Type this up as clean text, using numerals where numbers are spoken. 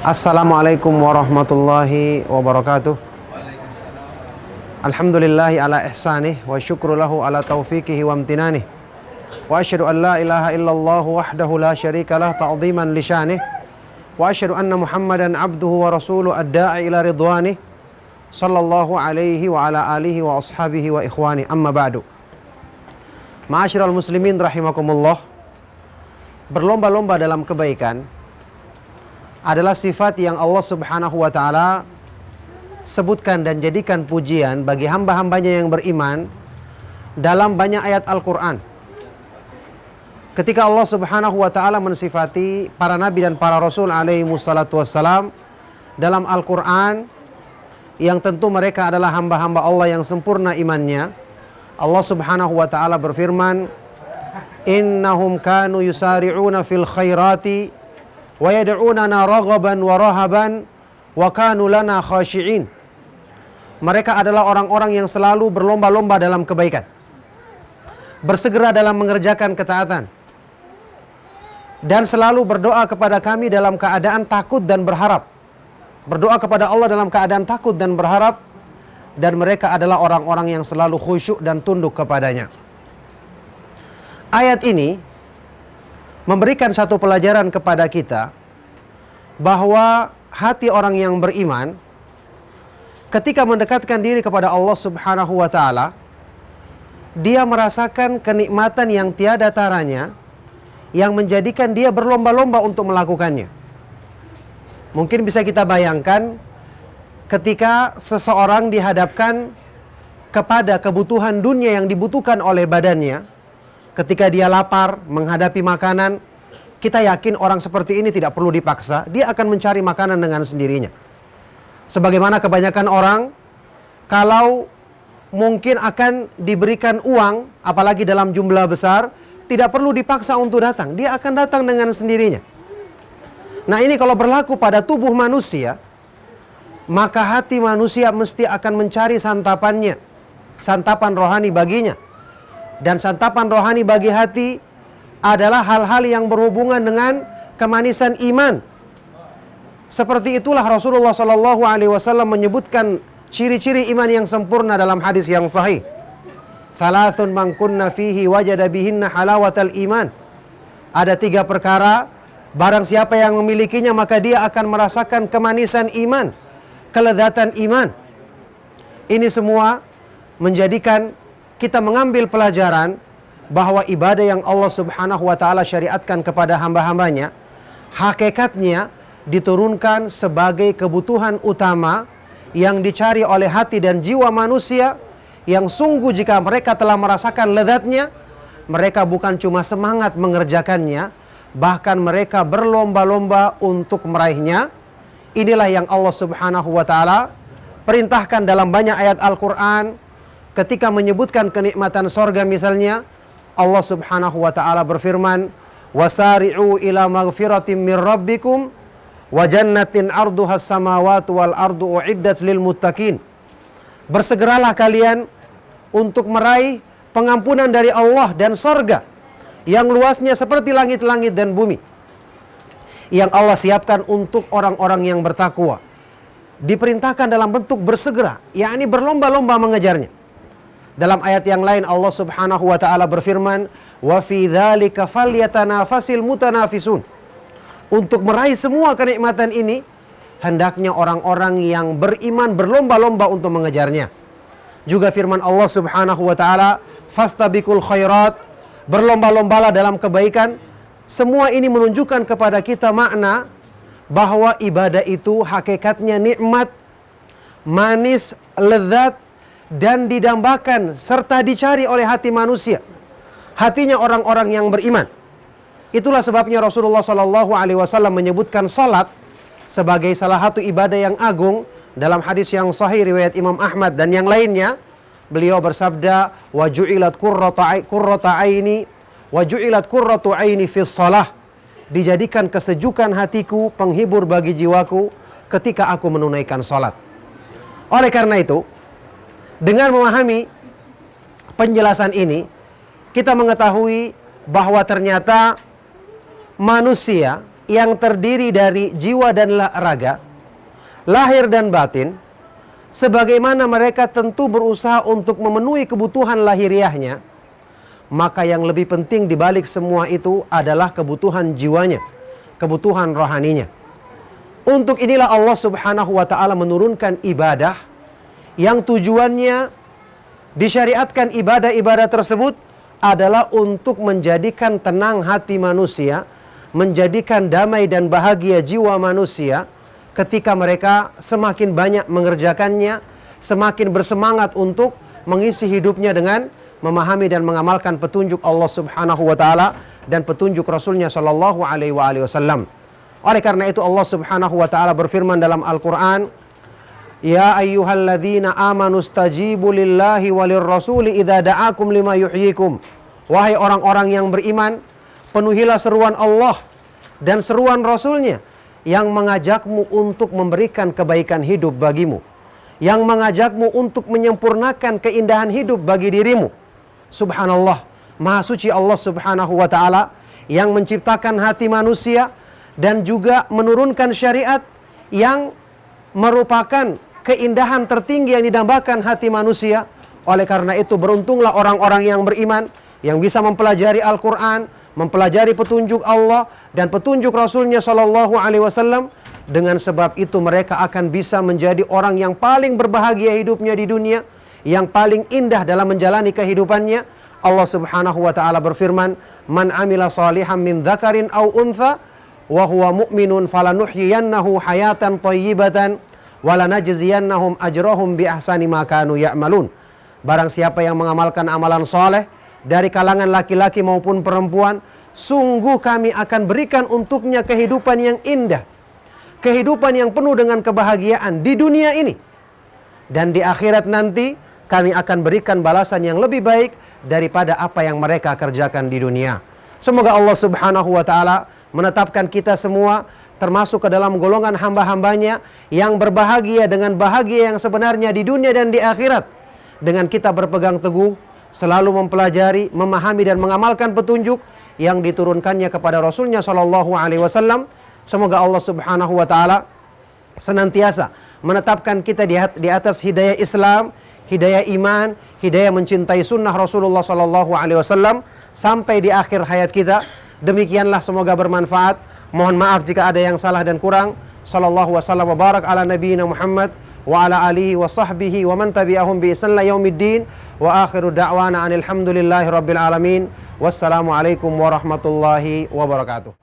Assalamualaikum warahmatullahi wabarakatuh. Alhamdulillahi ala ihsanih wa syukru lahu ala taufiqihi wa amtinanih. Wa asyhadu an la ilaha illallah wahdahu la syarika lah ta'ziman li syanih. Wa asyhadu anna Muhammadan abduhu wa rasuluhu ad-da'i ila ridwanih. Sallallahu alaihi wa ala alihi wa ashabihi wa ikhwani. Amma ba'du. Ma'asyiral muslimin rahimakumullah. Berlomba-lomba dalam kebaikan adalah sifat yang Allah Subhanahu wa ta'ala sebutkan dan jadikan pujian bagi hamba-hambanya yang beriman dalam banyak ayat Al-Quran. Ketika Allah Subhanahu wa ta'ala mensifati para nabi dan para rasul alaihi wassalatu wassalam dalam Al-Quran, yang tentu mereka adalah hamba-hamba Allah yang sempurna imannya, Allah Subhanahu wa ta'ala berfirman, innahum kanu yusari'una fil khairati wa yad'unana raghaban wa rahaban wa kanu lana khashi'in. Mereka adalah orang-orang yang selalu berlomba-lomba dalam kebaikan, bersegera dalam mengerjakan ketaatan, dan selalu berdoa kepada kami dalam keadaan takut dan berharap. Berdoa kepada Allah dalam keadaan takut dan berharap, dan mereka adalah orang-orang yang selalu khusyuk dan tunduk kepadanya. Ayat ini memberikan satu pelajaran kepada kita bahwa hati orang yang beriman ketika mendekatkan diri kepada Allah Subhanahu wa ta'ala, dia merasakan kenikmatan yang tiada taranya yang menjadikan dia berlomba-lomba untuk melakukannya. Mungkin bisa kita bayangkan ketika seseorang dihadapkan kepada kebutuhan dunia yang dibutuhkan oleh badannya. Ketika dia lapar menghadapi makanan, kita yakin orang seperti ini tidak perlu dipaksa, dia akan mencari makanan dengan sendirinya. Sebagaimana kebanyakan orang, kalau mungkin akan diberikan uang, apalagi dalam jumlah besar, tidak perlu dipaksa untuk datang, dia akan datang dengan sendirinya. Nah, ini kalau berlaku pada tubuh manusia, maka hati manusia mesti akan mencari santapannya, santapan rohani baginya. Dan santapan rohani bagi hati adalah hal-hal yang berhubungan dengan kemanisan iman. Seperti itulah Rasulullah SAW menyebutkan ciri-ciri iman yang sempurna dalam hadis yang sahih. Thalathun man kunna fihi wajada bihinna halawatal iman. Ada 3 perkara, barang siapa yang memilikinya maka dia akan merasakan kemanisan iman, kelezatan iman. Ini semua menjadikan kita mengambil pelajaran bahwa ibadah yang Allah Subhanahu wa ta'ala syariatkan kepada hamba-hambanya, hakikatnya diturunkan sebagai kebutuhan utama yang dicari oleh hati dan jiwa manusia, yang sungguh jika mereka telah merasakan lezatnya, mereka bukan cuma semangat mengerjakannya, bahkan mereka berlomba-lomba untuk meraihnya. Inilah yang Allah Subhanahu wa ta'ala perintahkan dalam banyak ayat Al-Quran. Ketika menyebutkan kenikmatan sorga misalnya, Allah Subhanahu wa ta'ala berfirman, wasari'u ila maghfiratin min rabbikum wa jannatin arduhas samawati wal ardu uiddat lil muttaqin. Bersegeralah kalian untuk meraih pengampunan dari Allah dan sorga yang luasnya seperti langit-langit dan bumi, yang Allah siapkan untuk orang-orang yang bertakwa. Diperintahkan dalam bentuk bersegera, yakni berlomba-lomba mengejarnya. Dalam ayat yang lain Allah Subhanahu wa ta'ala berfirman, wa fi dzalika falyatanafasil mutanafisun. Untuk meraih semua kenikmatan ini, hendaknya orang-orang yang beriman berlomba-lomba untuk mengejarnya. Juga firman Allah Subhanahu wa ta'ala, fastabiqul khairat, berlomba-lombalah dalam kebaikan. Semua ini menunjukkan kepada kita makna bahwa ibadah itu hakikatnya nikmat, manis, lezat, dan didambakan serta dicari oleh hati manusia, hatinya orang-orang yang beriman. Itulah sebabnya Rasulullah SAW menyebutkan salat sebagai salah satu ibadah yang agung. Dalam hadis yang sahih riwayat Imam Ahmad dan yang lainnya, beliau bersabda, wa ju'ilat qurratu aini fis salah. Dijadikan kesejukan hatiku, penghibur bagi jiwaku ketika aku menunaikan salat. Oleh karena itu, dengan memahami penjelasan ini, kita mengetahui bahwa ternyata manusia yang terdiri dari jiwa dan raga, lahir dan batin, sebagaimana mereka tentu berusaha untuk memenuhi kebutuhan lahiriahnya, maka yang lebih penting dibalik semua itu adalah kebutuhan jiwanya, kebutuhan rohaninya. Untuk inilah Allah Subhanahu wa ta'ala menurunkan ibadah yang tujuannya disyariatkan ibadah-ibadah tersebut adalah untuk menjadikan tenang hati manusia, menjadikan damai dan bahagia jiwa manusia ketika mereka semakin banyak mengerjakannya, semakin bersemangat untuk mengisi hidupnya dengan memahami dan mengamalkan petunjuk Allah Subhanahu wa ta'ala dan petunjuk Rasulnya sallallahu alaihi wasallam. Oleh karena itu Allah Subhanahu wa ta'ala berfirman dalam Al-Quran, Ya ayyuhalladzina amanu stajibu lillahi walir rasuli idza da'akum lima yuhyikum. Wahai orang-orang yang beriman, penuhilah seruan Allah dan seruan Rasulnya yang mengajakmu untuk memberikan kebaikan hidup bagimu, yang mengajakmu untuk menyempurnakan keindahan hidup bagi dirimu. Subhanallah, Maha Suci Allah Subhanahu wa ta'ala yang menciptakan hati manusia dan juga menurunkan syariat yang merupakan keindahan tertinggi yang didambakan hati manusia. Oleh karena itu beruntunglah orang-orang yang beriman, yang bisa mempelajari Al-Quran, mempelajari petunjuk Allah dan petunjuk Rasulnya Sallallahu Alaihi Wasallam. Dengan sebab itu mereka akan bisa menjadi orang yang paling berbahagia hidupnya di dunia, yang paling indah dalam menjalani kehidupannya. Allah Subhanahu wa ta'ala berfirman, Man amila salihan min dzakarin aw untha wa huwa mu'minun falanuhyiyannahu hayatan thayyibatan walanajziyannahum ajrahum bi ahsani ma kanu ya'malun. Barang siapa yang mengamalkan amalan soleh dari kalangan laki-laki maupun perempuan, sungguh kami akan berikan untuknya kehidupan yang indah, kehidupan yang penuh dengan kebahagiaan di dunia ini, dan di akhirat nanti kami akan berikan balasan yang lebih baik daripada apa yang mereka kerjakan di dunia. Semoga Allah Subhanahu wa ta'ala menetapkan kita semua termasuk ke dalam golongan hamba-hambanya yang berbahagia dengan bahagia yang sebenarnya di dunia dan di akhirat, dengan kita berpegang teguh, selalu mempelajari, memahami dan mengamalkan petunjuk yang diturunkannya kepada Rasulnya Sallallahu Alaihi Wasallam. Semoga Allah Subhanahu wa ta'ala senantiasa menetapkan kita di atas hidayah Islam, hidayah iman, hidayah mencintai sunnah Rasulullah Sallallahu Alaihi Wasallam sampai di akhir hayat kita. Demikianlah, semoga bermanfaat. Mohon maaf jika ada yang salah dan kurang. Sallallahu wasallam wa barak ala nabiyina Muhammad wa ala alihi wa sahbihi wa man tabi'ahum bi ihsan ila yaumiddin. Wa akhiru da'wana anil hamdulillahi rabbil alamin. Wassalamu alaikum warahmatullahi wabarakatuh.